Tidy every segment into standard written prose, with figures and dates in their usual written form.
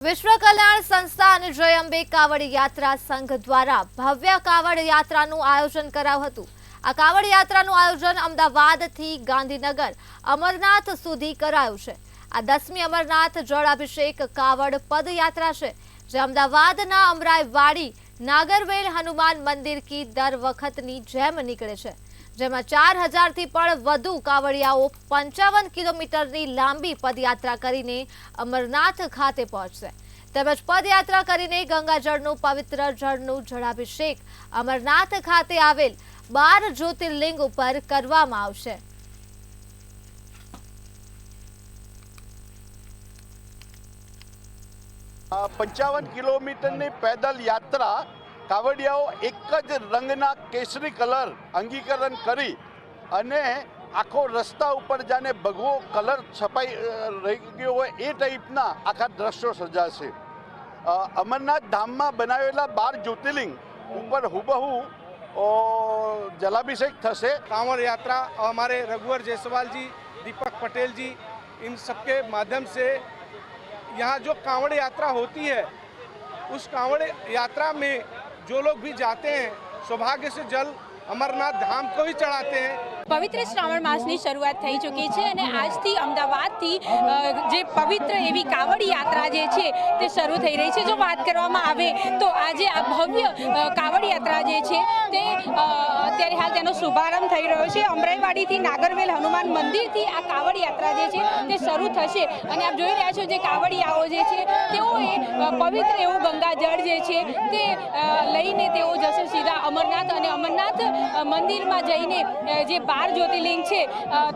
વિશ્વ કલ્યાણ સંસ્થા અને જય અંબે કાવડ યાત્રા સંઘ દ્વારા ભવ્ય કાવડ યાત્રાનું આયોજન કરાયું હતું। આ કાવડ યાત્રાનું આયોજન અમદાવાદથી ગાંધીનગર અમરનાથ સુધી કરાયું છે। આ 10મી અમરનાથ જળાભિષેક કાવડ પદયાત્રા છે, જે અમદાવાદના અમરાઈવાડી નાગરવેલ હનુમાન મંદિરથી દર વખતની જેમ નીકળે છે, જેમાં 4000થી પણ વધુ કાવડિયાઓ 55 કિલોમીટરની લાંબી પદયાત્રા કરીને અમરનાથ ખાતે પહોંચશે। તેમજ પદયાત્રા કરીને ગંગાજળનું પવિત્ર જળનું જળાભિષેક અમરનાથ ખાતે આવેલ 12 જ્યોતિર્લિંગ ઉપર કરવામાં આવશે। આ 55 કિલોમીટરની પેદલ યાત્રા કાવડિયાઓ એક જ રંગના કેસરી કલર અંગીકરણ કરી અને આખો રસ્તા ઉપર જાણે ભગવો કલર છપાઈ રહી ગયો હોય એ ટાઈપના આખા દ્રશ્યો સર્જાશે। અમરનાથ ધામમાં બનાવેલા 12 જ્યોતિર્લિંગ ઉપર હુબહુ जलाभिषेक થશે। कांवड़ यात्रा हमारे रघुवर जायसवाल जी, दीपक पटेल जी, इन सबके माध्यम से यहाँ जो कांवड़ यात्रा होती है, उस कांवड़ यात्रा में जो लोग भी जाते हैं सौभाग्य से जल अमरनाथ धाम को ही चढ़ाते हैं। पवित्र श्रावण मासની શરૂઆત થઈ ચૂકી છે અને આજથી અમદાવાદથી જે પવિત્ર એવી કાવડ યાત્રા જે છે તે શરૂ થઈ રહી છે। જો વાત કરવામાં આવે તો આજે આ ભવ્ય કાવડ યાત્રા જે છે તે અત્યારે હાલ તેનો શુભારંભ થઈ રહ્યો છે। અમરાઈવાડીથી નાગરવેલ હનુમાન મંદિરથી આ કાવડ યાત્રા જે છે તે શરૂ થશે અને આપ જોઈ રહ્યા છો જે કાવડિયાઓ જે છે તેઓએ પવિત્ર એવું ગંગાજળ જે છે તે લઈને તેઓ જશે સીધા અમરનાથ અને અમરનાથ મંદિરમાં જઈને જે 12 જ્યોતિર્લિંગ છે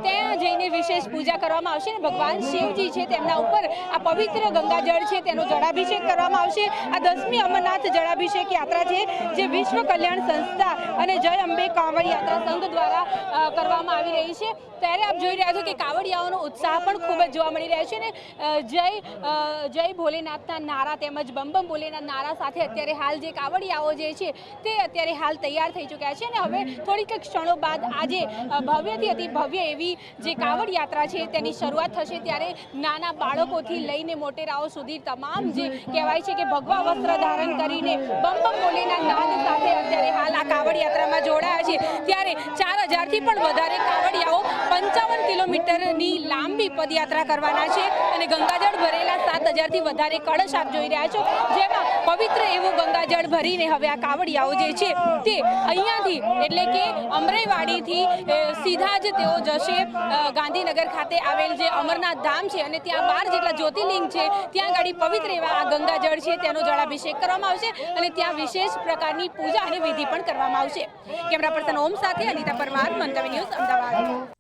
ત્યાં જઈને વિશેષ પૂજા કરવામાં આવશે અને ભગવાન શિવજી છે તેમના ઉપર આ પવિત્ર ગંગાજળ છે તેનો જળાભિષેક કરવામાં આવશે। આ 10મી અમરનાથ જળાભિષેક યાત્રા છે જે વિશ્વ કલ્યાણ સંસ્થા અને જય અંબે કાવડ યાત્રા સંઘ દ્વારા કરવામાં આવી રહી છે। ત્યારે આપ જોઈ રહ્યા છો કે કાવડિયાઓનો ઉત્સાહ પણ ખૂબ જ જોવા મળી રહ્યો છે ને જય ભોલેનાથના નારા તેમજ બમ બમ ભોલેનાથ નારા સાથે અત્યારે હાલ જે કાવડિયાઓ જે છે તે અત્યારે હાલ તૈયાર થઈ ચૂક્યા છે અને હવે થોડીક ક્ષણો બાદ આજે ભવ્યથી અતિ ભવ્ય એવી જે કાવડ યાત્રા છે તેની શરૂઆત થશે। ત્યારે નાના બાળકોથી લઈને મોટેરાઓ સુધી તમામ જે કહેવાય છે કે ભગવા વસ્ત્ર ધારણ કરીને બમ બમ ભોલેનાથ નાદ સાથે અત્યારે હાલ આ કાવડ યાત્રામાં જોડાયા છે। ત્યારે 4000થી પણ વધારે કાવડિયાઓ 55 કિલોમીટરની લાંબી પદયાત્રા કરવાના છે અને ગંગાજળ ભરેલા 7000થી વધારે કળશ આપ જોઈ રહ્યા છો, જેમાં પવિત્ર એવું ગંગાજળ ભરીને હવે આ કાવડિયાઓ જે છે તે અહીંયાથી એટલે કે અમરાઈવાડીથી સીધા જ તેઓ જશે ગાંધીનગર ખાતે આવેલ જે અમરનાથ ધામ છે અને ત્યાં 12 જેટલા જ્યોતિર્લિંગ છે ત્યાં ગાડી પવિત્ર એવા આ ગંગાજળ છે તેનો જળાભિષેક કરવામાં આવશે અને ત્યાં વિશેષ પ્રકારની પૂજા અને વિધિ પણ કરવામાં આવશે। કેમેરા પર્સન ઓમ સાથે અનિતા પરમાર, મંતવ્ય ન્યૂઝ, અમદાવાદ।